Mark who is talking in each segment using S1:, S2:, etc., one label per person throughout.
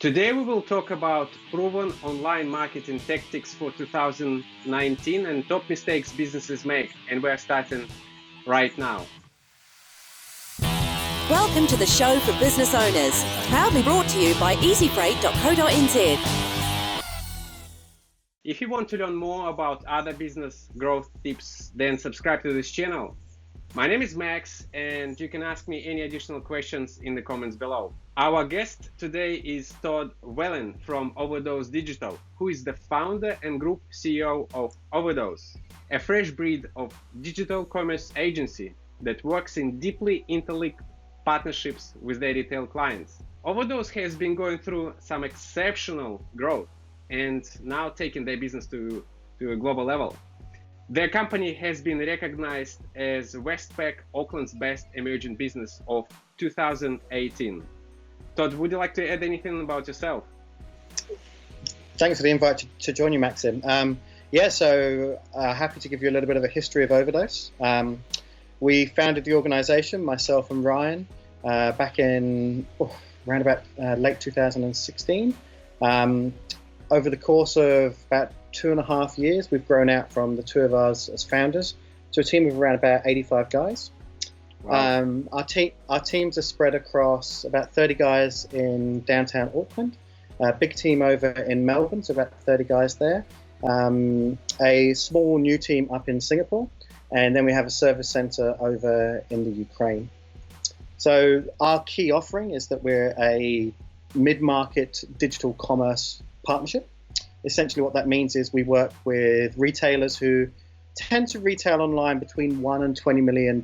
S1: Today we will talk about proven online marketing tactics for 2019 and top mistakes businesses make, and we're starting right now.
S2: Welcome to the show for business owners, proudly brought to you by easyfreight.co.nz.
S1: If you want to learn more about other business growth tips, then subscribe to this channel. My name is Max, and you can ask me any additional questions in the comments below. Our guest today is Todd Wellen from Overdose Digital, who is the founder and group CEO of Overdose, a fresh breed of digital commerce agency that works in deeply interlinked partnerships with their retail clients. Overdose has been going through some exceptional growth and now taking their business to a global level. Their company has been recognized as Westpac Auckland's best emerging business of 2018. Todd, would you like to add anything about yourself?
S3: Thanks for the invite to join you, Maxim. Happy to give you a little bit of a history of Overdose. We founded the organization, myself and Ryan, back in around about late 2016. Over the course of about 2.5 years, we've grown out from the two of us as founders to a team of around about 85 guys. Wow. Our teams are spread across about 30 guys in downtown Auckland, a big team over in Melbourne, so about 30 guys there, a small new team up in Singapore, and then we have a service center over in the Ukraine. So our key offering is that we're a mid-market digital commerce partnership. Essentially what that means is we work with retailers who tend to retail online between $1 and $20 million.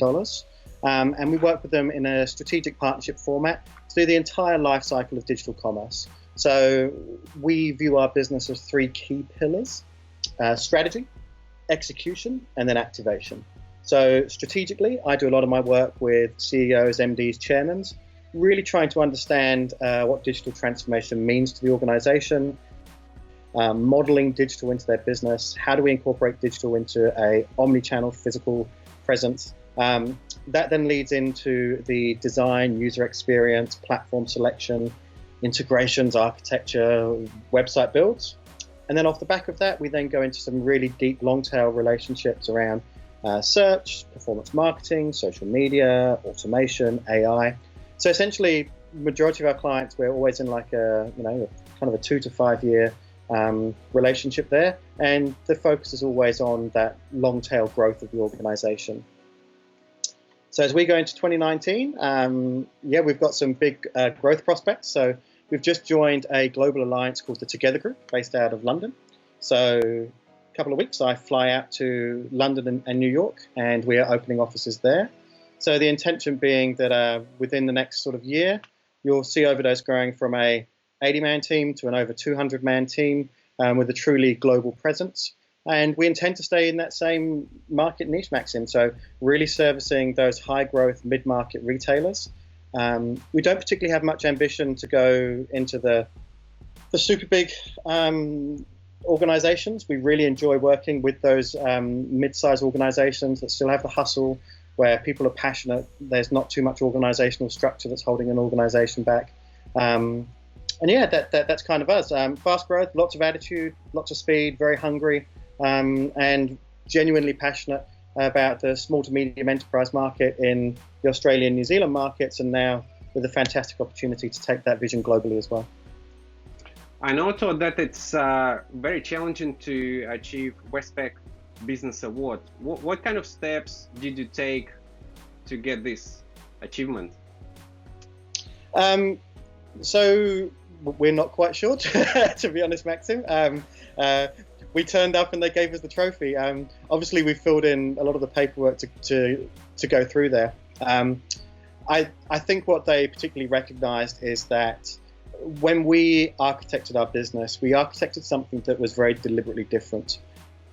S3: And we work with them in a strategic partnership format through the entire life cycle of digital commerce. So we view our business as three key pillars: strategy, execution, and then activation. So strategically, I do a lot of my work with CEOs, MDs, chairmen, really trying to understand what digital transformation means to the organization, modeling digital into their business. How do we incorporate digital into a omni-channel physical presence? That then leads into the design, user experience, platform selection, integrations, architecture, website builds. And then off the back of that, we then go into some really deep long-tail relationships around search, performance marketing, social media, automation, AI. So essentially, majority of our clients, we're always in like a kind of a 2 to 5 year relationship there, and the focus is always on that long tail growth of the organization. So as we go into 2019, we've got some big growth prospects. So we've just joined a global alliance called the Together Group, based out of London. So a couple of weeks I fly out to London and New York, and we are opening offices there. So the intention being that within the next sort of year, you'll see Overdose growing from a 80-man team to an over 200-man team with a truly global presence. And we intend to stay in that same market niche, Maxim, so really servicing those high-growth mid-market retailers. We don't particularly have much ambition to go into the super big organizations. We really enjoy working with those mid-sized organizations that still have the hustle, where people are passionate. There's not too much organizational structure that's holding an organization back. That's kind of us. Fast growth, lots of attitude, lots of speed, very hungry, and genuinely passionate about the small to medium enterprise market in the Australian, New Zealand markets, and now with a fantastic opportunity to take that vision globally as well.
S1: I know, Todd, that it's very challenging to achieve Westpac Business Award. What kind of steps did you take to get this achievement?
S3: So we're not quite sure, to be honest, Maxim. We turned up and they gave us the trophy. Obviously, we filled in a lot of the paperwork to go through there. I think what they particularly recognized is that when we architected our business, we architected something that was very deliberately different.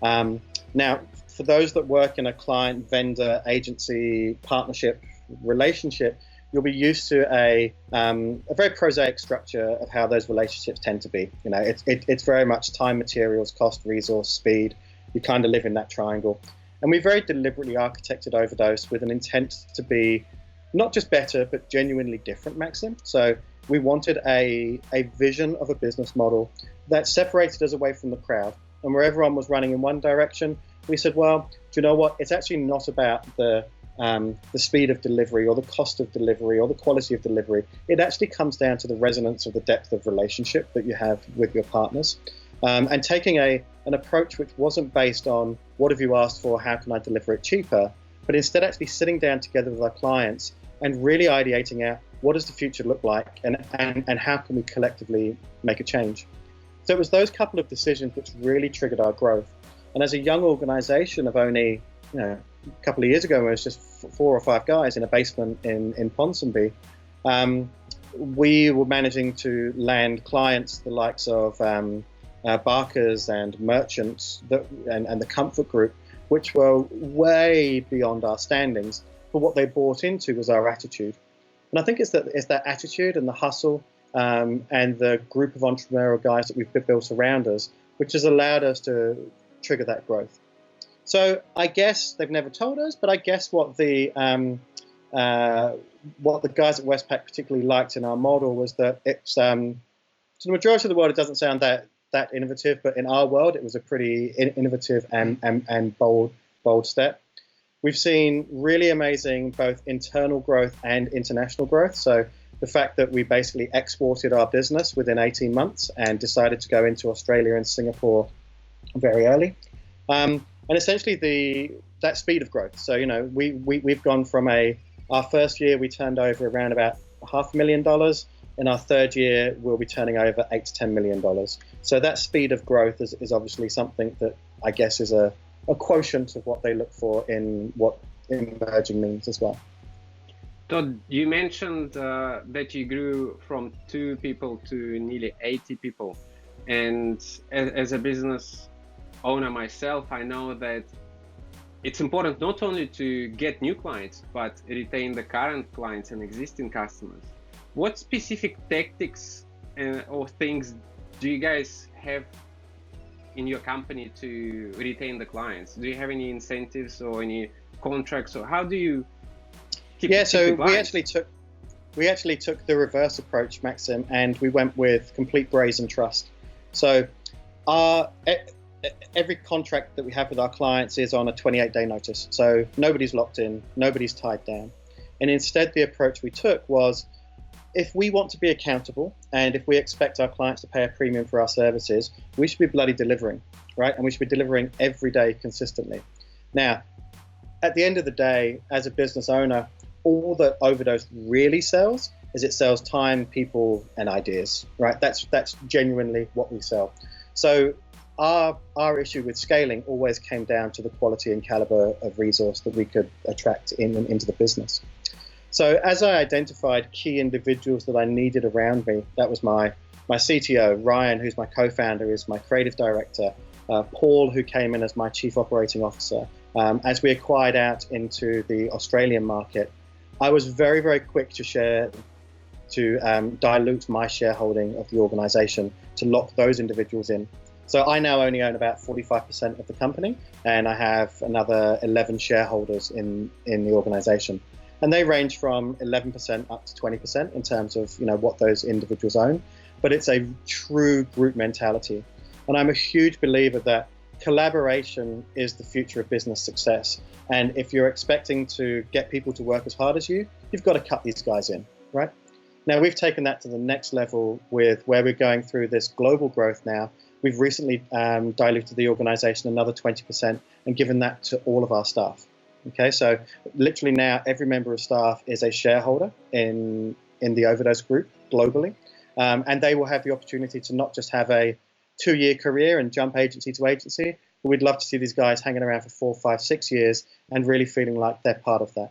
S3: Now, for those that work in a client, vendor, agency, partnership relationship, you'll be used to a very prosaic structure of how those relationships tend to be. It's very much time, materials, cost, resource, speed. You kind of live in that triangle. And we very deliberately architected Overdose with an intent to be not just better, but genuinely different, Maxim. So we wanted a vision of a business model that separated us away from the crowd. And where everyone was running in one direction, we said, well, do you know what? It's actually not about the speed of delivery or the cost of delivery or the quality of delivery. It actually comes down to the resonance of the depth of relationship that you have with your partners. And taking an approach which wasn't based on what have you asked for, how can I deliver it cheaper, but instead actually sitting down together with our clients and really ideating out what does the future look like and how can we collectively make a change. So it was those couple of decisions which really triggered our growth. And as a young organization of only, a couple of years ago, when it was just 4 or 5 guys in a basement in Ponsonby, we were managing to land clients the likes of Barker's and Merchants and the Comfort Group, which were way beyond our standings. But what they bought into was our attitude. And I think it's that attitude and the hustle and the group of entrepreneurial guys that we've built around us, which has allowed us to trigger that growth. So I guess they've never told us, but I guess what the guys at Westpac particularly liked in our model was that it's to the majority of the world it doesn't sound that innovative, but in our world it was a pretty innovative and bold step. We've seen really amazing both internal growth and international growth. So the fact that we basically exported our business within 18 months and decided to go into Australia and Singapore very early. And essentially that speed of growth. So, we've gone from our first year, we turned over around about $500,000. In our third year, we'll be turning over $8 to $10 million. So that speed of growth is obviously something that I guess is a quotient of what they look for in what emerging means as well.
S1: Todd, you mentioned that you grew from 2 people to nearly 80 people. And as a business owner myself, I know that it's important not only to get new clients, but retain the current clients and existing customers. What specific tactics or things do you guys have in your company to retain the clients? Do you have any incentives or any contracts, or how do you keep
S3: so
S1: the clients?
S3: we actually took the reverse approach, Maxim, and we went with complete brazen trust. So every contract that we have with our clients is on a 28-day notice. So nobody's locked in, nobody's tied down. And instead the approach we took was, if we want to be accountable and if we expect our clients to pay a premium for our services, we should be bloody delivering, right? And we should be delivering every day consistently. Now, at the end of the day, as a business owner, all that Overdose really sells is it sells time, people, and ideas, right? That's genuinely what we sell. So our issue with scaling always came down to the quality and caliber of resource that we could attract into the business. So as I identified key individuals that I needed around me, that was my CTO, Ryan, who's my co-founder, is my creative director, Paul, who came in as my chief operating officer. As we acquired out into the Australian market, I was very, very quick to dilute my shareholding of the organization to lock those individuals in. So I now only own about 45% of the company, and I have another 11 shareholders in the organization. And they range from 11% up to 20% in terms of what those individuals own. But it's a true group mentality. And I'm a huge believer that collaboration is the future of business success. And if you're expecting to get people to work as hard as you, you've got to cut these guys in, right? Now, we've taken that to the next level with where we're going through this global growth now. We've recently diluted the organization another 20% and given that to all of our staff. Okay, so literally now every member of staff is a shareholder in the Overdose group globally, and they will have the opportunity to not just have a 2-year career and jump agency to agency, but we'd love to see these guys hanging around for 4, 5, 6 years and really feeling like they're part of that.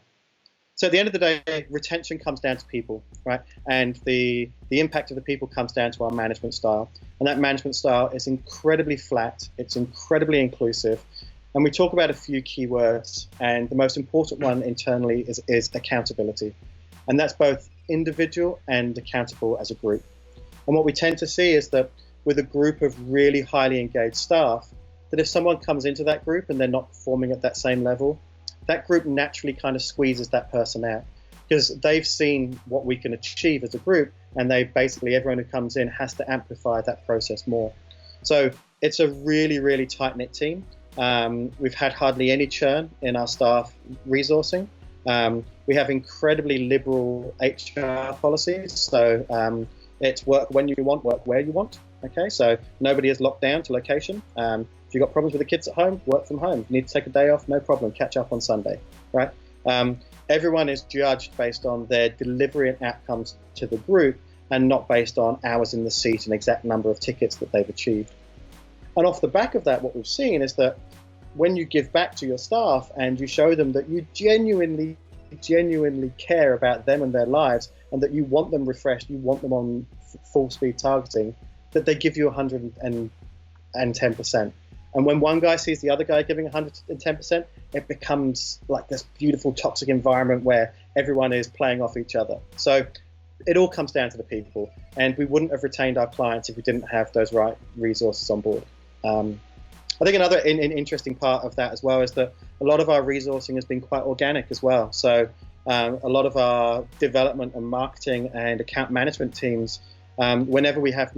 S3: So at the end of the day, retention comes down to people, right? And the impact of the people comes down to our management style. And that management style is incredibly flat, it's incredibly inclusive. And we talk about a few key words, and the most important one internally is accountability. And that's both individual and accountable as a group. And what we tend to see is that with a group of really highly engaged staff, that if someone comes into that group and they're not performing at that same level, that group naturally kind of squeezes that person out. because they've seen what we can achieve as a group, and everyone who comes in has to amplify that process more. So it's a really, really tight-knit team. We've had hardly any churn in our staff resourcing. We have incredibly liberal HR policies, so it's work when you want, work where you want. Okay, so nobody is locked down to location. If you've got problems with the kids at home, work from home. If you need to take a day off, no problem, catch up on Sunday, right? Everyone is judged based on their delivery and outcomes to the group, and not based on hours in the seat and exact number of tickets that they've achieved. And off the back of that, what we've seen is that when you give back to your staff and you show them that you genuinely care about them and their lives, and that you want them refreshed, you want them on full speed targeting, that they give you 110%. And when one guy sees the other guy giving 110%, it becomes like this beautiful toxic environment where everyone is playing off each other. So it all comes down to the people, and we wouldn't have retained our clients if we didn't have those right resources on board. I think another interesting part of that as well is that a lot of our resourcing has been quite organic as well. So a lot of our development and marketing and account management teams, whenever we have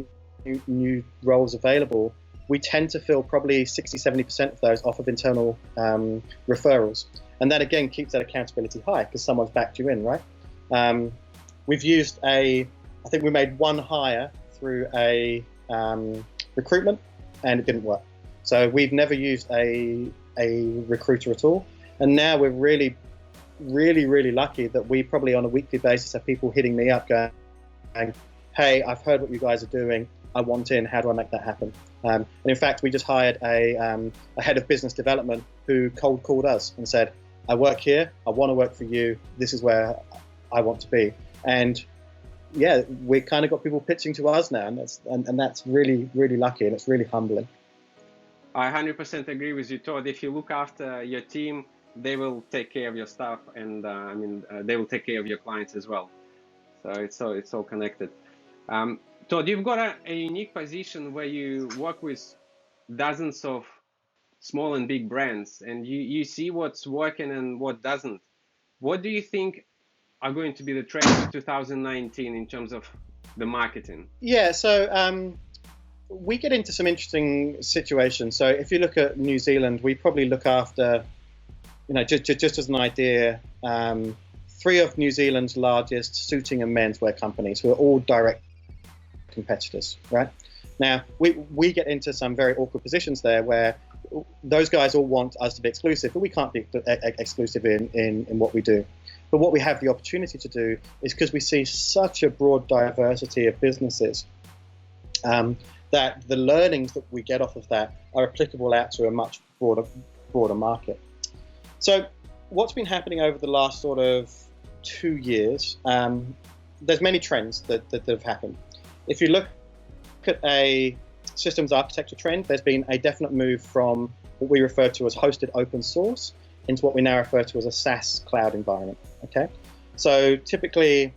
S3: new roles available, we tend to fill probably 60-70% of those off of internal referrals. And that again keeps that accountability high because someone's backed you in, right? We've used I think we made one hire through a recruitment, and it didn't work. So we've never used a recruiter at all. And now we're really lucky that we probably on a weekly basis have people hitting me up going, hey, I've heard what you guys are doing. I want in. How do I make that happen? And in fact, we just hired a head of business development who cold called us and said, I work here. I want to work for you. This is where I want to be. And yeah, we kind of got people pitching to us now, and that's really lucky, and it's really humbling.
S1: I 100% agree with you, Todd. If you look after your team, they will take care of your staff, and they will take care of your clients as well. So it's all connected. Todd, you've got a unique position where you work with dozens of small and big brands, and you see what's working and what doesn't. What do you think are going to be the trends of 2019 in terms of the marketing?
S3: Yeah, so we get into some interesting situations. So if you look at New Zealand, we probably look after, just as an idea, 3 of New Zealand's largest suiting and menswear companies who are all direct competitors, right? Now, we get into some very awkward positions there where those guys all want us to be exclusive, but we can't be exclusive in what we do. But what we have the opportunity to do is, because we see such a broad diversity of businesses, that the learnings that we get off of that are applicable out to a much broader market. So what's been happening over the last sort of 2 years, there's many trends that have happened. If you look at a systems architecture trend, there's been a definite move from what we refer to as hosted open source into what we now refer to as a SaaS cloud environment. Okay, so typically,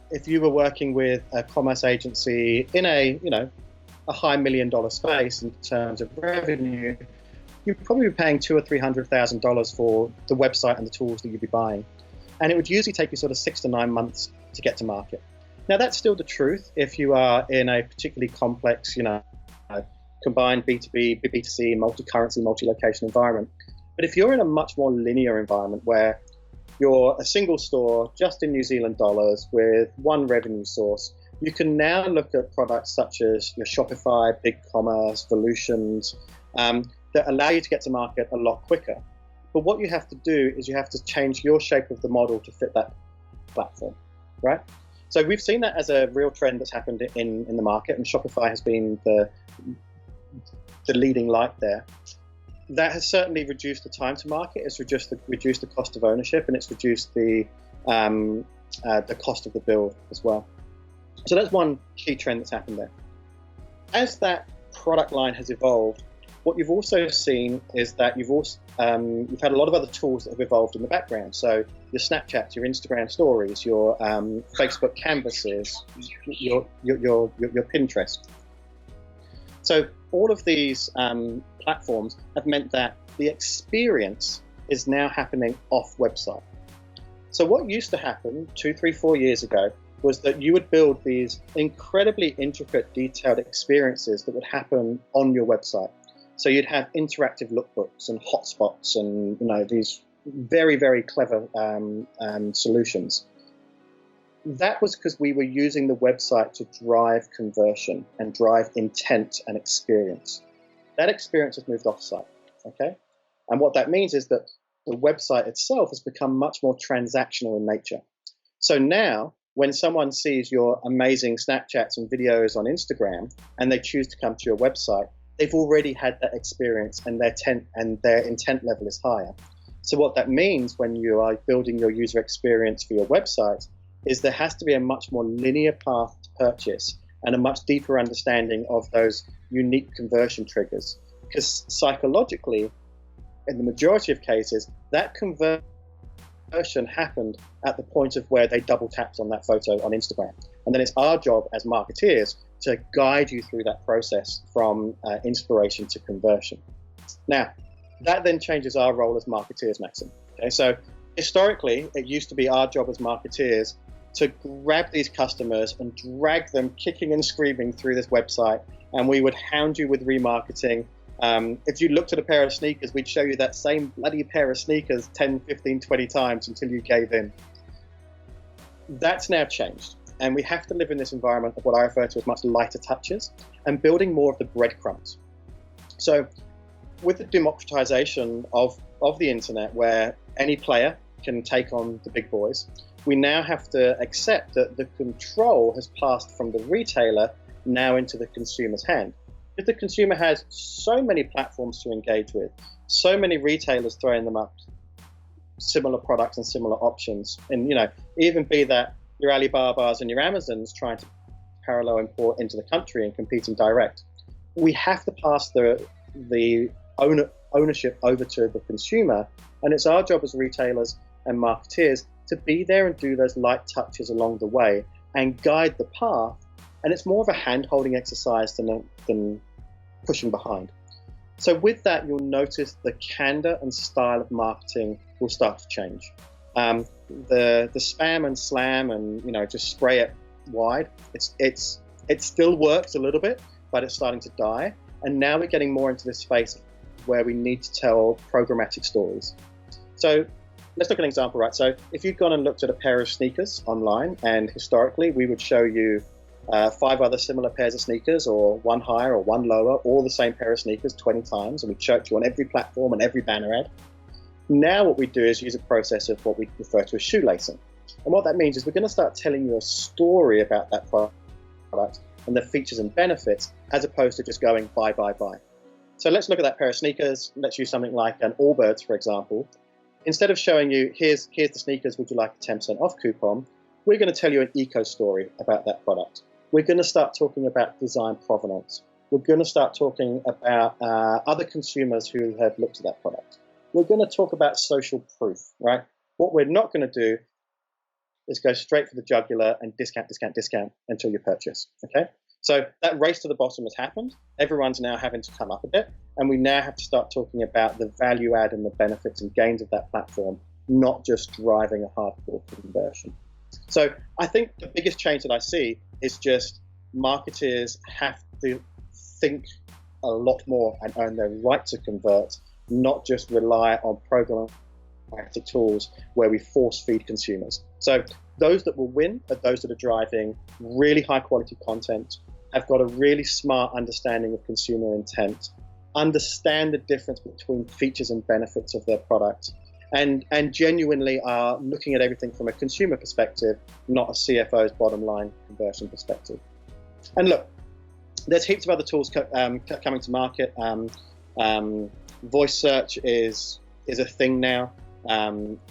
S3: if you were working with a commerce agency in a high $1 million space in terms of revenue, you'd probably be paying $200,000 or $300,000 for the website and the tools that you'd be buying, and it would usually take you sort of 6 to 9 months to get to market. Now that's still the truth if you are in a particularly complex, combined B2B, B2C, multi-currency, multi-location environment. But if you're in a much more linear environment where you're a single store just in New Zealand dollars with one revenue source, you can now look at products such as your Shopify, BigCommerce, Volutions, that allow you to get to market a lot quicker. But what you have to do is you have to change your shape of the model to fit that platform, right? So we've seen that as a real trend that's happened in the market, and Shopify has been the leading light there. That has certainly reduced the time to market. It's reduced the cost of ownership, and it's reduced the cost of the build as well. So that's one key trend that's happened there. As that product line has evolved, what you've also seen is that you've had a lot of other tools that have evolved in the background. So your Snapchat, your Instagram stories, your Facebook canvases, your Pinterest. So all of these platforms have meant that the experience is now happening off website. So what used to happen 2, 3, 4 years ago was that you would build these incredibly intricate, detailed experiences that would happen on your website. So you'd have interactive lookbooks and hotspots and these very, very clever solutions. That was because we were using the website to drive conversion and drive intent and experience. That experience has moved off-site, okay? And what that means is that the website itself has become much more transactional in nature. So now, when someone sees your amazing Snapchats and videos on Instagram and they choose to come to your website, they've already had that experience and their intent level is higher. So what that means when you are building your user experience for your website is there has to be a much more linear path to purchase and a much deeper understanding of those unique conversion triggers. Because psychologically, in the majority of cases, that conversion happened at the point of where they double tapped on that photo on Instagram. And then it's our job as marketeers to guide you through that process from inspiration to conversion. Now, that then changes our role as marketeers, Maxim. Okay, so historically, it used to be our job as marketeers to grab these customers and drag them kicking and screaming through this website, and we would hound you with remarketing. If you looked at a pair of sneakers, we'd show you that same bloody pair of sneakers 10, 15, 20 times until you gave in. That's now changed, and we have to live in this environment of what I refer to as much lighter touches and building more of the breadcrumbs. So with the democratization of the internet, where any player can take on the big boys, we now have to accept that the control has passed from the retailer now into the consumer's hand. If the consumer has so many platforms to engage with, so many retailers throwing them up similar products and similar options, and even be that your Alibabas and your Amazons trying to parallel import into the country and competing direct, we have to pass the ownership over to the consumer, and it's our job as retailers and marketeers to be there and do those light touches along the way and guide the path. And it's more of a hand-holding exercise than pushing behind. So with that, you'll notice the candor and style of marketing will start to change. The spam and slam and just spray it wide. It still works a little bit, but it's starting to die. And now we're getting more into this space where we need to tell programmatic stories. So let's look at an example, right? So if you've gone and looked at a pair of sneakers online, and historically we would show you 5 other similar pairs of sneakers, or one higher or one lower, all the same pair of sneakers 20 times, and we chirped you on every platform and every banner ad. Now what we do is use a process of what we refer to as shoelacing. And what that means is we're going to start telling you a story about that product and the features and benefits, as opposed to just going buy, buy, buy. So let's look at that pair of sneakers. Let's use something like an Allbirds, for example. Instead of showing you, here's the sneakers, would you like a 10% off coupon, we're going to tell you an eco story about that product. We're going to start talking about design provenance. We're going to start talking about other consumers who have looked at that product. We're going to talk about social proof, right? What we're not going to do is go straight for the jugular and discount until you purchase, okay? So that race to the bottom has happened. Everyone's now having to come up a bit, and we now have to start talking about the value add and the benefits and gains of that platform, not just driving a hardcore conversion. So I think the biggest change that I see is just marketers have to think a lot more and earn their right to convert, not just rely on programmatic tools where we force feed consumers. So those that will win are those that are driving really high quality content, have got a really smart understanding of consumer intent, understand the difference between features and benefits of their product, and genuinely are looking at everything from a consumer perspective, not a CFO's bottom line conversion perspective. And look, there's heaps of other tools coming to market. Voice search is a thing now.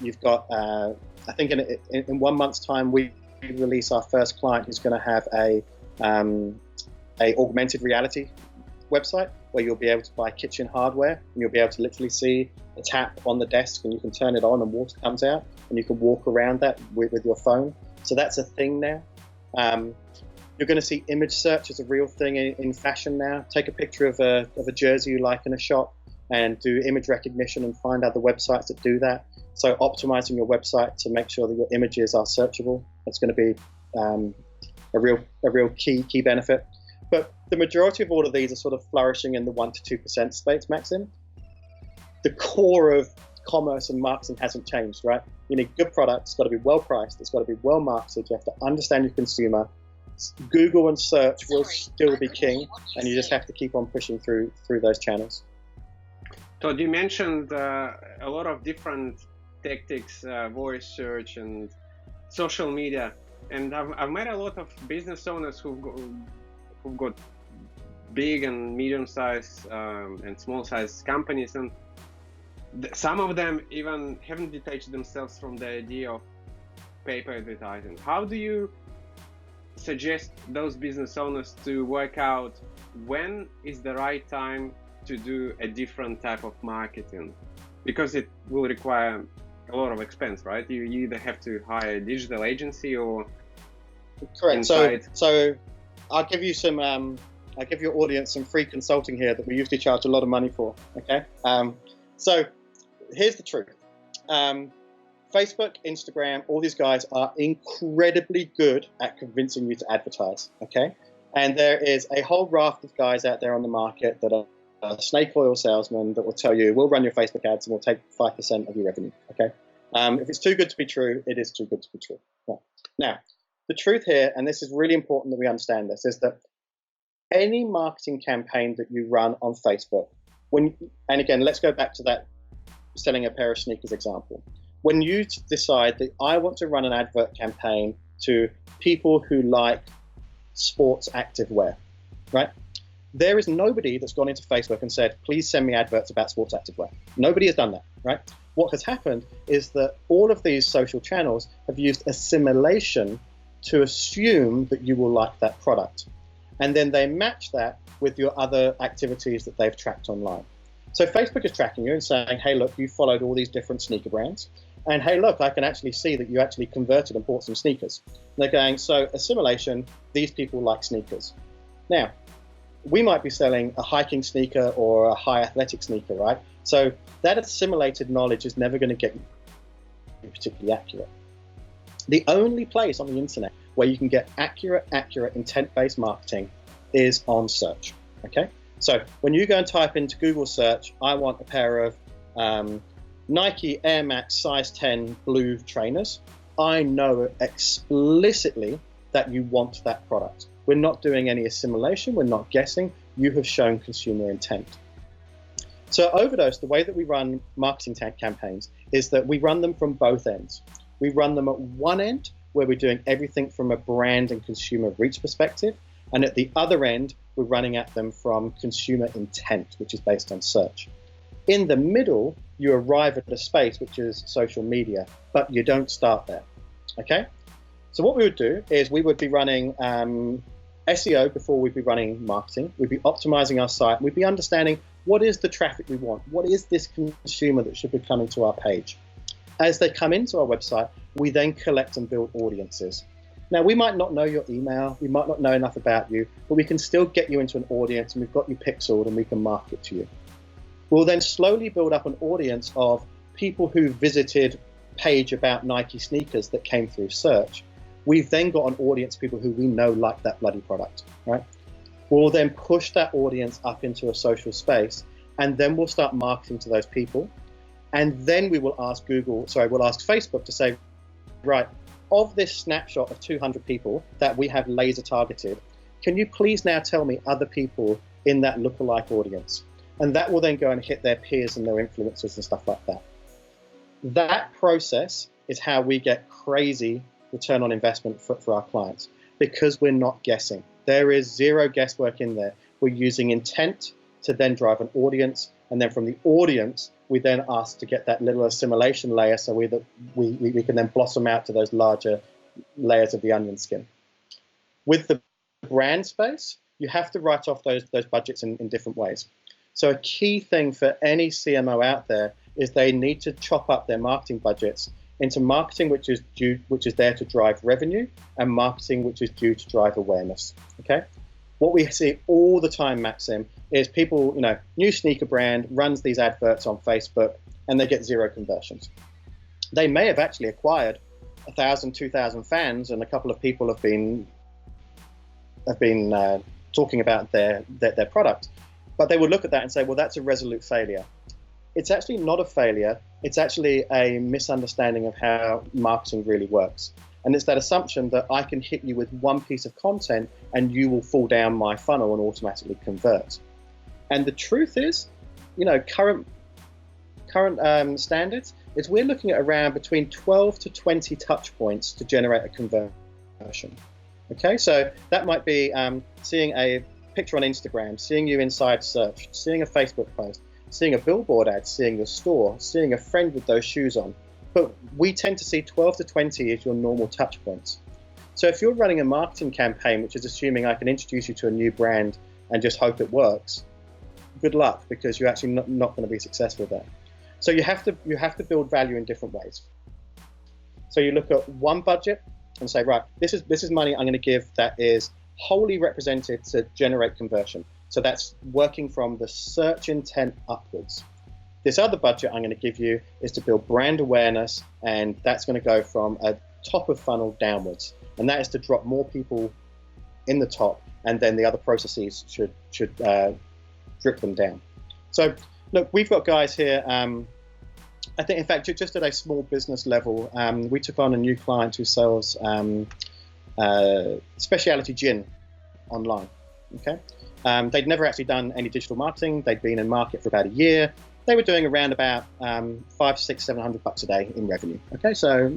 S3: You've got, I think in 1 month's time, we release our first client who's going to have a augmented reality website where you'll be able to buy kitchen hardware, and you'll be able to literally see a tap on the desk and you can turn it on and water comes out, and you can walk around that with your phone. So that's a thing now. You're going to see image search as a real thing in fashion now. Take a picture of a jersey you like in a shop and do image recognition and find other websites that do that. So optimizing your website to make sure that your images are searchable, that's going to be a real key benefit. But the majority of all of these are sort of flourishing in the 1% to 2% space, Maxim. The core of commerce and marketing hasn't changed, right? You need good products, it's got to be well priced, it's got to be well marketed, you have to understand your consumer. Google and search will still be king, and you just have to keep on pushing through those channels.
S1: Todd, you mentioned a lot of different tactics, voice search and social media, and I've met a lot of business owners who've got big and medium-sized and small-sized companies, and some of them even haven't detached themselves from the idea of paper advertising. How do you suggest those business owners to work out when is the right time to do a different type of marketing? Because it will require a lot of expense, right? You either have to hire a digital agency or
S3: correct.
S1: Inside.
S3: So I'll give you some I'll give your audience some free consulting here that we usually charge a lot of money for. Okay. So here's the truth. Facebook, Instagram, all these guys are incredibly good at convincing you to advertise, okay? And there is a whole raft of guys out there on the market that are snake oil salesmen that will tell you, we'll run your Facebook ads and we'll take 5% of your revenue, okay? If it's too good to be true, it is too good to be true. Yeah. Now, the truth here, and this is really important that we understand this, is that any marketing campaign that you run on Facebook, and again, let's go back to that selling a pair of sneakers example. When you decide that I want to run an advert campaign to people who like sports active wear, right? There is nobody that's gone into Facebook and said, please send me adverts about sports active wear. Nobody has done that, right? What has happened is that all of these social channels have used assimilation to assume that you will like that product. And then they match that with your other activities that they've tracked online. So Facebook is tracking you and saying, hey, look, you followed all these different sneaker brands. And hey, look, I can actually see that you actually converted and bought some sneakers. And they're going, so assimilation, these people like sneakers. Now, we might be selling a hiking sneaker or a high athletic sneaker, right? So that assimilated knowledge is never going to get you particularly accurate. The only place on the internet where you can get accurate intent-based marketing is on search, okay? So when you go and type into Google search, I want a pair of Nike Air Max size 10 blue trainers, I know explicitly that you want that product. We're not doing any assimilation, we're not guessing, you have shown consumer intent. So at Overdose, the way that we run marketing campaigns is that we run them from both ends. We run them at one end, where we're doing everything from a brand and consumer reach perspective, and at the other end, we're running at them from consumer intent, which is based on search. In the middle, you arrive at a space which is social media, but you don't start there, okay? So what we would do is we would be running SEO before we'd be running marketing. We'd be optimizing our site. We'd be understanding what is the traffic we want? What is this consumer that should be coming to our page? As they come into our website, we then collect and build audiences. Now, we might not know your email, we might not know enough about you, but we can still get you into an audience and we've got you pixeled and we can market to you. We'll then slowly build up an audience of people who visited page about Nike sneakers that came through search. We've then got an audience of people who we know like that bloody product, right? We'll then push that audience up into a social space and then we'll start marketing to those people. And then we will ask we'll ask Facebook to say, right, of this snapshot of 200 people that we have laser targeted, can you please now tell me other people in that lookalike audience? And that will then go and hit their peers and their influencers and stuff like that. That process is how we get crazy return on investment for our clients, because we're not guessing. There is zero guesswork in there. We're using intent to then drive an audience, and then from the audience, we then ask to get that little assimilation layer so we can then blossom out to those larger layers of the onion skin. With the brand space, you have to write off those budgets in different ways. So a key thing for any CMO out there is they need to chop up their marketing budgets into marketing which is there to drive revenue and marketing which is due to drive awareness. Okay? What we see all the time, Maxim, is people, new sneaker brand runs these adverts on Facebook and they get zero conversions. they may have actually acquired 1,000, 2,000 fans, and a couple of people have been talking about their product, but they would look at that and say, well, that's a resolute failure. It's actually not a failure. It's actually a misunderstanding of how marketing really works. And it's that assumption that I can hit you with one piece of content and you will fall down my funnel and automatically convert. And the truth is, current standards is we're looking at around between 12 to 20 touch points to generate a conversion. Okay, so that might be seeing a picture on Instagram, seeing you inside search, seeing a Facebook post, seeing a billboard ad, seeing your store, seeing a friend with those shoes on. But we tend to see 12 to 20 as your normal touch points. So if you're running a marketing campaign, which is assuming I can introduce you to a new brand and just hope it works, good luck, because you're actually not going to be successful there. So you have to build value in different ways. So you look at one budget and say, right, this is money I'm going to give that is wholly represented to generate conversion. So that's working from the search intent upwards. This other budget I'm going to give you is to build brand awareness, and that's going to go from a top of funnel downwards. And that is to drop more people in the top, and then the other processes should drip them down. So look, we've got guys here. I think, in fact, just at a small business level, we took on a new client who sells specialty gin online. Okay, they'd never actually done any digital marketing. They'd been in market for about a year. They were doing around about $500, $600, $700 a day in revenue. Okay, so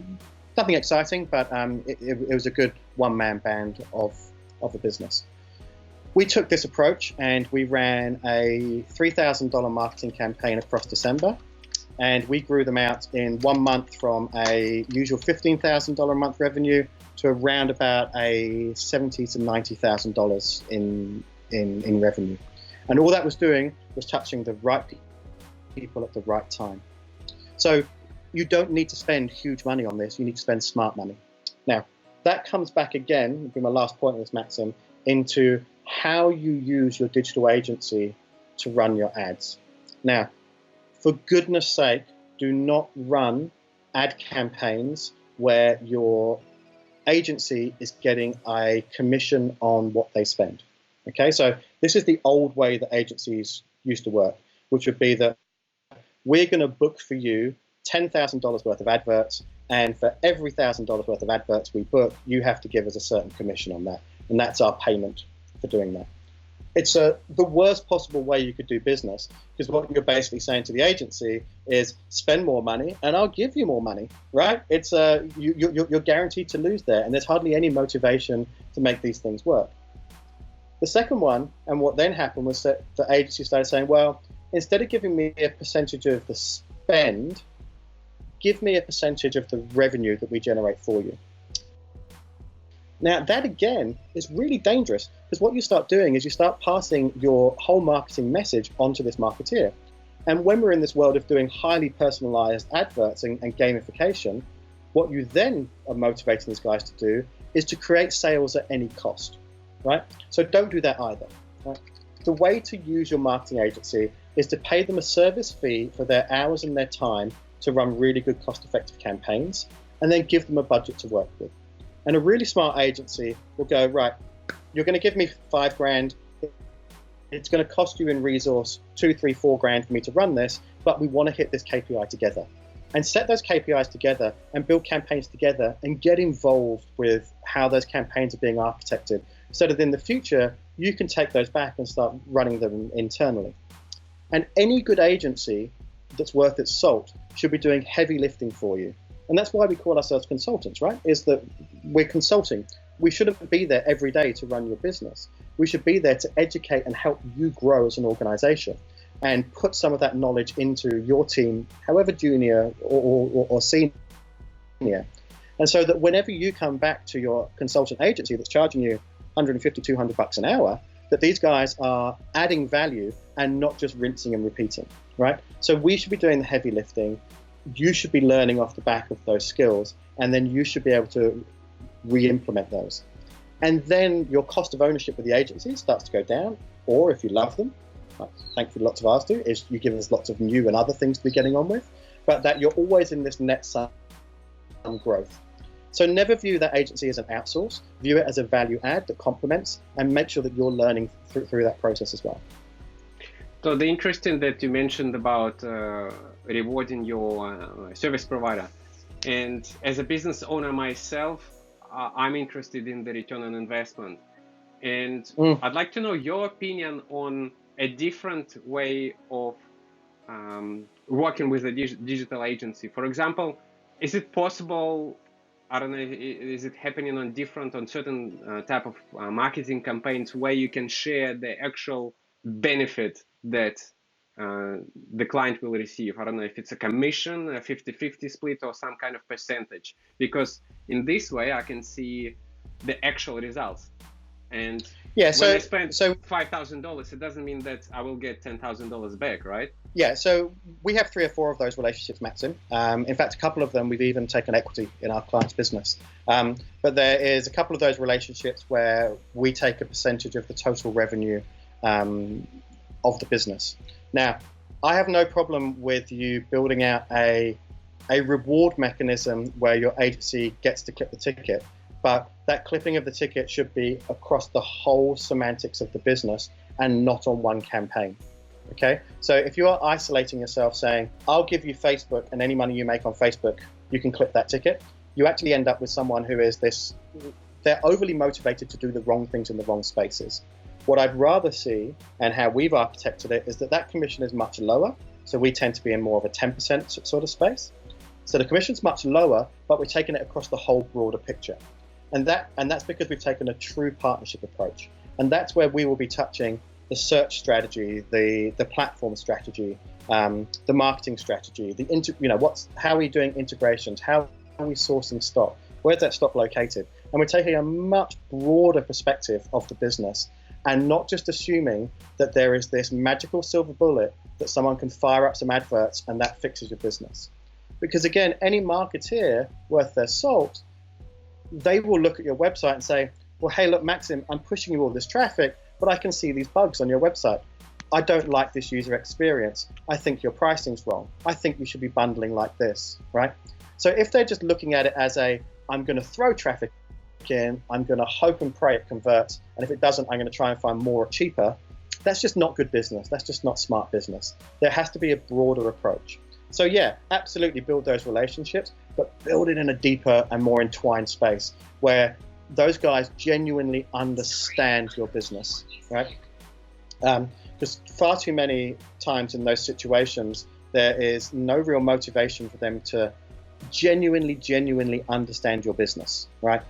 S3: nothing exciting, but it was a good one-man band of a business. We took this approach and we ran a $3,000 marketing campaign across December, and we grew them out in 1 month from a usual $15,000 a month revenue to around about a $70,000 to $90,000 in revenue. And all that was doing was touching the right people at the right time. So you don't need to spend huge money on this. You need to spend smart money. Now, that comes back again, would be my last point of this maxim, into how you use your digital agency to run your ads. Now, for goodness sake, do not run ad campaigns where your agency is getting a commission on what they spend. Okay, so this is the old way that agencies used to work, which would be that we're going to book for you $10,000 worth of adverts, and for every $1,000 worth of adverts we book, you have to give us a certain commission on that, and that's our payment for doing that. It's the worst possible way you could do business, because what you're basically saying to the agency is spend more money and I'll give you more money, right? It's you're guaranteed to lose there, and there's hardly any motivation to make these things work. The second one, and what then happened, was that the agency started saying, well, instead of giving me a percentage of the spend, give me a percentage of the revenue that we generate for you. Now, that again is really dangerous, because what you start doing is you start passing your whole marketing message onto this marketeer. And when we're in this world of doing highly personalized adverts and gamification, what you then are motivating these guys to do is to create sales at any cost, right? So don't do that either. Right? The way to use your marketing agency is to pay them a service fee for their hours and their time to run really good cost-effective campaigns, and then give them a budget to work with. And a really smart agency will go, right, you're going to give me $5,000. It's going to cost you in resource $2,000, $3,000, $4,000 for me to run this, but we want to hit this KPI together. And set those KPIs together and build campaigns together and get involved with how those campaigns are being architected, so that in the future, you can take those back and start running them internally. And any good agency that's worth its salt should be doing heavy lifting for you. And that's why we call ourselves consultants, right? Is that we're consulting. We shouldn't be there every day to run your business. We should be there to educate and help you grow as an organization, and put some of that knowledge into your team, however junior or senior. And so that whenever you come back to your consultant agency that's charging you $150, $200 an hour, that these guys are adding value and not just rinsing and repeating, right? So we should be doing the heavy lifting. You should be learning off the back of those skills, and then you should be able to re-implement those. And then your cost of ownership with the agency starts to go down, or if you love them, like thankfully lots of ours do, is you give us lots of new and other things to be getting on with, but that you're always in this net sum growth. So never view that agency as an outsource. View it as a value add that complements, and make sure that you're learning through that process as well.
S1: So the interesting that you mentioned about rewarding your service provider, and as a business owner myself, I'm interested in the return on investment, and I'd like to know your opinion on a different way of working with a digital agency. For example, is it possible? I don't know. Is it happening on certain type of marketing campaigns where you can share the actual benefit that the client will receive? I don't know if it's a commission, a 50-50 split, or some kind of percentage. Because in this way, I can see the actual results. And when I spend $5,000, it doesn't mean that I will get $10,000 back, right?
S3: Yeah, so we have 3 or 4 of those relationships, Maxim. In fact, a couple of them, we've even taken equity in our client's business. But there is a couple of those relationships where we take a percentage of the total revenue of the business. Now, I have no problem with you building out a reward mechanism where your agency gets to clip the ticket, but that clipping of the ticket should be across the whole semantics of the business and not on one campaign. Okay, so if you are isolating yourself saying, I'll give you Facebook and any money you make on Facebook, you can clip that ticket, you actually end up with someone who is they're overly motivated to do the wrong things in the wrong spaces. What I'd rather see, and how we've architected it, is that commission is much lower. So we tend to be in more of a 10% sort of space. So the commission's much lower, but we're taking it across the whole broader picture. And that's because we've taken a true partnership approach. And that's where we will be touching the search strategy, the platform strategy, the marketing strategy, how are we doing integrations, how are we sourcing stock, where's that stock located? And we're taking a much broader perspective of the business and not just assuming that there is this magical silver bullet that someone can fire up some adverts and that fixes your business. Because again, any marketeer worth their salt, they will look at your website and say, well, hey, look, Maxim, I'm pushing you all this traffic, but I can see these bugs on your website. I don't like this user experience. I think your pricing's wrong. I think you should be bundling like this, right? So if they're just looking at it as I'm going to throw traffic in, I'm going to hope and pray it converts, and if it doesn't, I'm going to try and find more cheaper, that's just not good business. That's just not smart business. There has to be a broader approach. So yeah, absolutely build those relationships, but build it in a deeper and more entwined space where those guys genuinely understand your business, right? Because far too many times in those situations, there is no real motivation for them to genuinely understand your business, right?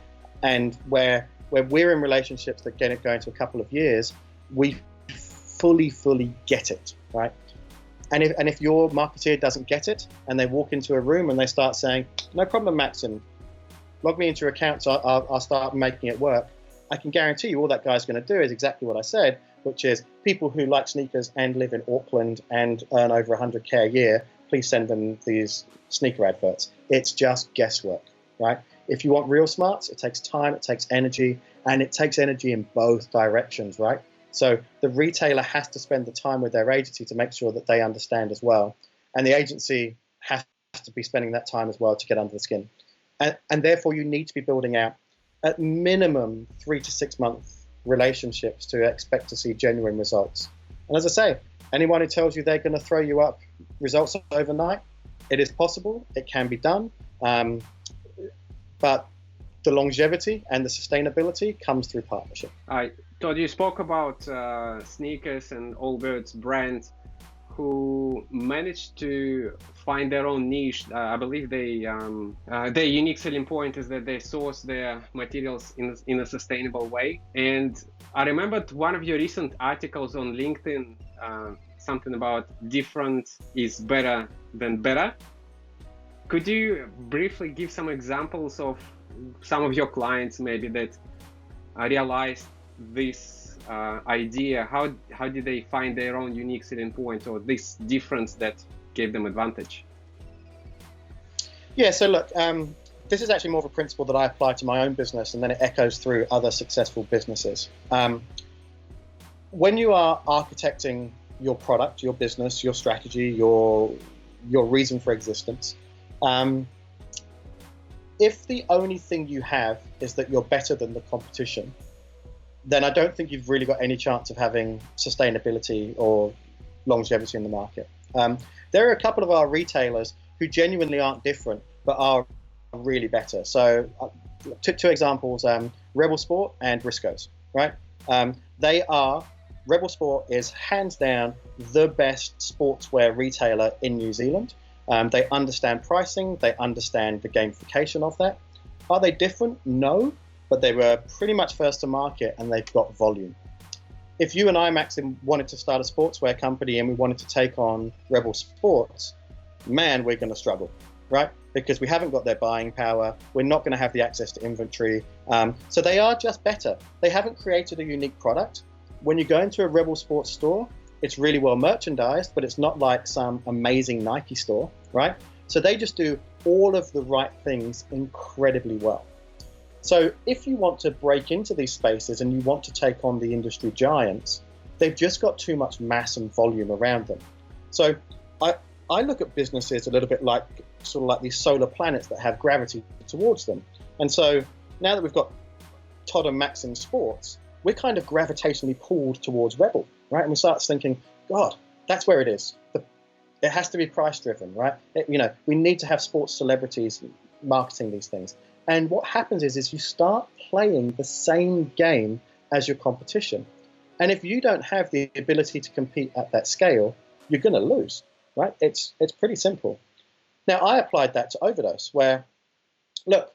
S3: And where we're in relationships that get it going to a couple of years, we fully get it, right? And if your marketeer doesn't get it and they walk into a room and they start saying, no problem, Maxim, log me into your account so I'll start making it work, I can guarantee you all that guy's going to do is exactly what I said, which is people who like sneakers and live in Auckland and earn over 100K a year, please send them these sneaker adverts. It's just guesswork, right? If you want real smarts, it takes time, it takes energy, and it takes energy in both directions, right? So the retailer has to spend the time with their agency to make sure that they understand as well. And the agency has to be spending that time as well to get under the skin. And therefore, you need to be building out at minimum 3 to 6 month relationships to expect to see genuine results. And as I say, anyone who tells you they're going to throw you up results overnight, it is possible, it can be done. But the longevity and the sustainability comes through partnership.
S1: Todd, you spoke about sneakers and Allbirds brand who managed to find their own niche. I believe their unique selling point is that they source their materials in a sustainable way. And I remembered one of your recent articles on LinkedIn, something about different is better than better. Could you briefly give some examples of some of your clients maybe that realized this idea? How did they find their own unique selling point or this difference that gave them advantage?
S3: Yeah, so look, this is actually more of a principle that I apply to my own business, and then it echoes through other successful businesses. When you are architecting your product, your business, your strategy, your reason for existence, if the only thing you have is that you're better than the competition, then I don't think you've really got any chance of having sustainability or longevity in the market. There are a couple of our retailers who genuinely aren't different, but are really better. So two examples, Rebel Sport and Risco's, right? Rebel Sport is hands down the best sportswear retailer in New Zealand. They understand pricing, they understand the gamification of that. Are they different? No, but they were pretty much first to market and they've got volume. If you and I, Maxim, wanted to start a sportswear company and we wanted to take on Rebel Sports, man, we're going to struggle, right? Because we haven't got their buying power. We're not going to have the access to inventory. So they are just better. They haven't created a unique product. When you go into a Rebel Sports store, it's really well merchandised, but it's not like some amazing Nike store, right? So they just do all of the right things incredibly well. So if you want to break into these spaces and you want to take on the industry giants, they've just got too much mass and volume around them. So I look at businesses a little bit like sort of like these solar planets that have gravity towards them. And so now that we've got Todd and Maxim Sports, we're kind of gravitationally pulled towards Rebel, right? And we start thinking, God, that's where it is. It has to be price driven, right? We need to have sports celebrities marketing these things. And what happens is you start playing the same game as your competition. And if you don't have the ability to compete at that scale, you're going to lose, right? It's pretty simple. Now, I applied that to Overdose, where, look,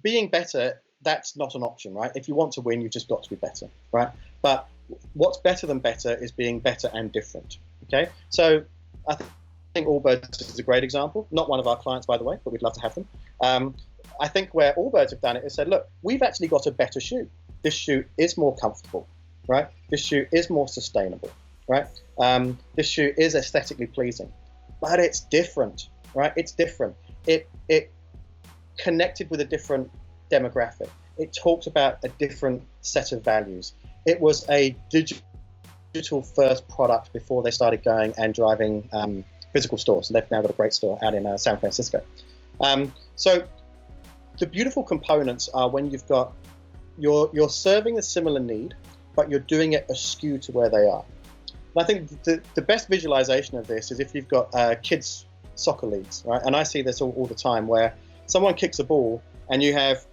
S3: being better, that's not an option, right? If you want to win, you've just got to be better, right? But what's better than better is being better and different, okay? So I think Allbirds is a great example. Not one of our clients, by the way, but we'd love to have them. I think where Allbirds have done it is said, look, we've actually got a better shoe. This shoe is more comfortable, right? This shoe is more sustainable, right? This shoe is aesthetically pleasing, but it's different, right? It's different. It connected with a different demographic. It talked about a different set of values. It was a digital first product before they started going and driving physical stores. And they've now got a great store out in San Francisco. So the beautiful components are when you've got, you're serving a similar need, but you're doing it askew to where they are. And I think the best visualization of this is if you've got kids soccer leagues, right? And I see this all the time where someone kicks a ball and you have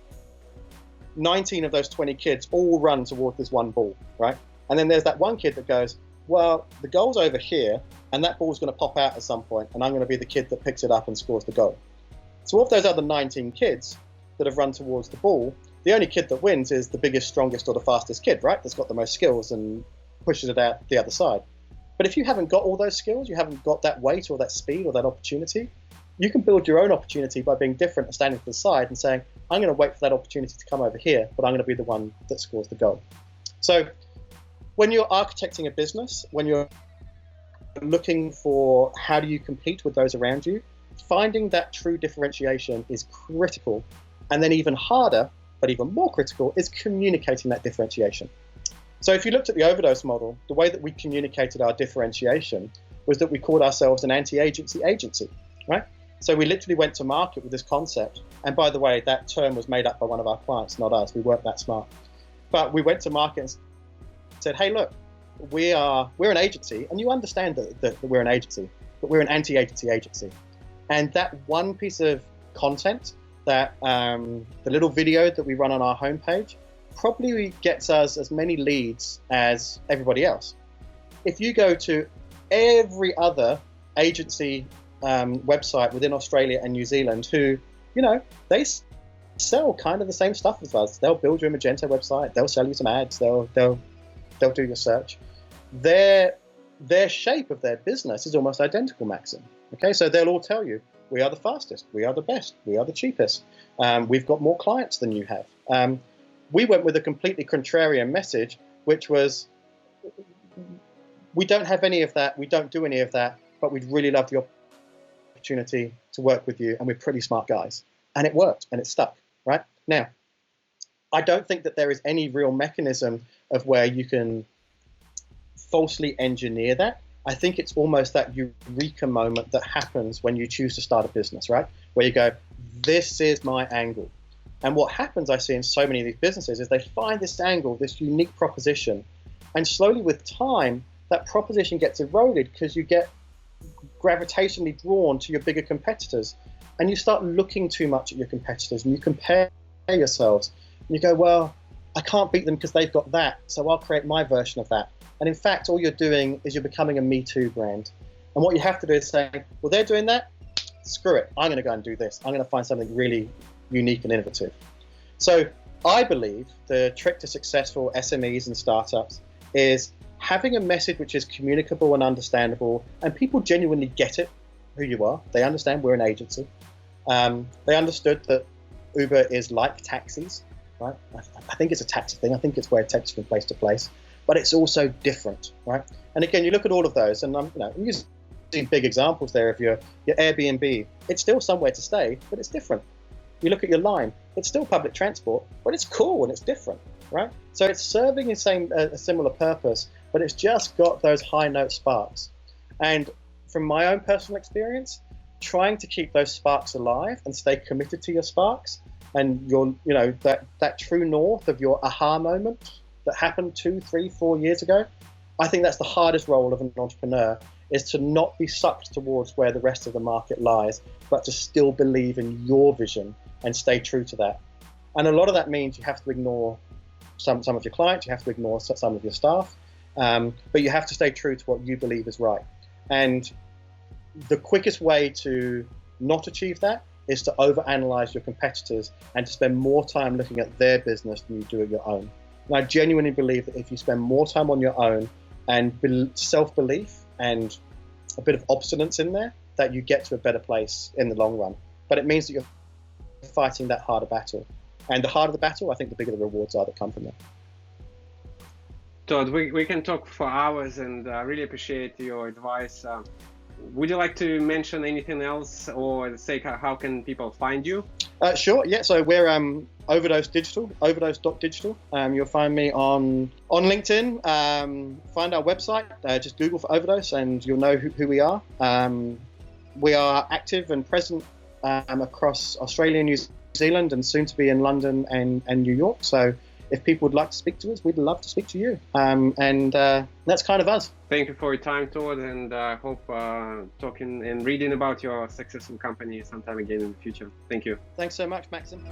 S3: 19 of those 20 kids all run toward this one ball, right? And then there's that one kid that goes, well, the goal's over here and that ball's going to pop out at some point and I'm going to be the kid that picks it up and scores the goal. So of those other 19 kids that have run towards the ball, the only kid that wins is the biggest, strongest or the fastest kid, right? That's got the most skills and pushes it out the other side. But if you haven't got all those skills, you haven't got that weight or that speed or that opportunity, you can build your own opportunity by being different and standing to the side and saying, I'm going to wait for that opportunity to come over here, but I'm going to be the one that scores the goal. So when you're architecting a business, when you're looking for how do you compete with those around you, finding that true differentiation is critical. And then even harder, but even more critical, is communicating that differentiation. So if you looked at the Overdose model, the way that we communicated our differentiation was that we called ourselves an anti-agency agency, right? So we literally went to market with this concept. And by the way, that term was made up by one of our clients, not us. We weren't that smart. But we went to market and said, hey, look, we're an agency, and you understand that we're an agency, but we're an anti-agency agency. And that one piece of content, that the little video that we run on our homepage, probably gets us as many leads as everybody else. If you go to every other agency website within Australia and New Zealand who, they sell kind of the same stuff as us. They'll build you a Magento website. They'll sell you some ads. They'll do your search. Their shape of their business is almost identical, Maxim. Okay, so they'll all tell you, we are the fastest, we are the best, we are the cheapest. We've got more clients than you have. We went with a completely contrarian message, which was, we don't have any of that, we don't do any of that, but we'd really love the opportunity to work with you, and we're pretty smart guys. And it worked, and it stuck, right? Now, I don't think that there is any real mechanism of where you can falsely engineer that. I think it's almost that eureka moment that happens when you choose to start a business, right? Where you go, this is my angle. And what happens, I see in so many of these businesses, is they find this angle, this unique proposition, and slowly with time, that proposition gets eroded because you get gravitationally drawn to your bigger competitors, and you start looking too much at your competitors, and you compare yourselves, and you go, well, I can't beat them because they've got that, so I'll create my version of that. And in fact, all you're doing is you're becoming a Me Too brand. And what you have to do is say, well, they're doing that, screw it, I'm going to go and do this. I'm going to find something really unique and innovative. So I believe the trick to successful SMEs and startups is having a message which is communicable and understandable, and people genuinely get it, who you are. They understand we're an agency. They understood that Uber is like taxis, right? I think it's a taxi thing. I think it's where it takes you from place to place, but it's also different, right? And again, you look at all of those, and I'm using big examples there of your Airbnb. It's still somewhere to stay, but it's different. You look at your Line, it's still public transport, but it's cool and it's different, right? So it's serving a similar purpose, but it's just got those high note sparks. And from my own personal experience, trying to keep those sparks alive and stay committed to your sparks and your, that true north of your aha moment that happened 2, 3, 4 years ago, I think that's the hardest role of an entrepreneur, is to not be sucked towards where the rest of the market lies, but to still believe in your vision and stay true to that. And a lot of that means you have to ignore some of your clients, you have to ignore some of your staff, but you have to stay true to what you believe is right. And the quickest way to not achieve that is to overanalyze your competitors and to spend more time looking at their business than you do at your own. And I genuinely believe that if you spend more time on your own and self-belief and a bit of obstinance in there, that you get to a better place in the long run. But it means that you're fighting that harder battle. And the harder the battle, I think the bigger the rewards are that come from it.
S1: Todd, we can talk for hours, and I really appreciate your advice. Would you like to mention anything else, or say how can people find you?
S3: Sure, yeah. So we're Overdose Digital, overdose.digital. You'll find me on LinkedIn. Find our website, just Google for Overdose, and you'll know who we are. We are active and present across Australia, New Zealand, and soon to be in London and New York. So if people would like to speak to us, we'd love to speak to you. And that's kind of us.
S1: Thank you for your time, Todd, and I hope talking and reading about your successful company sometime again in the future. Thank you.
S3: Thanks so much, Maxim.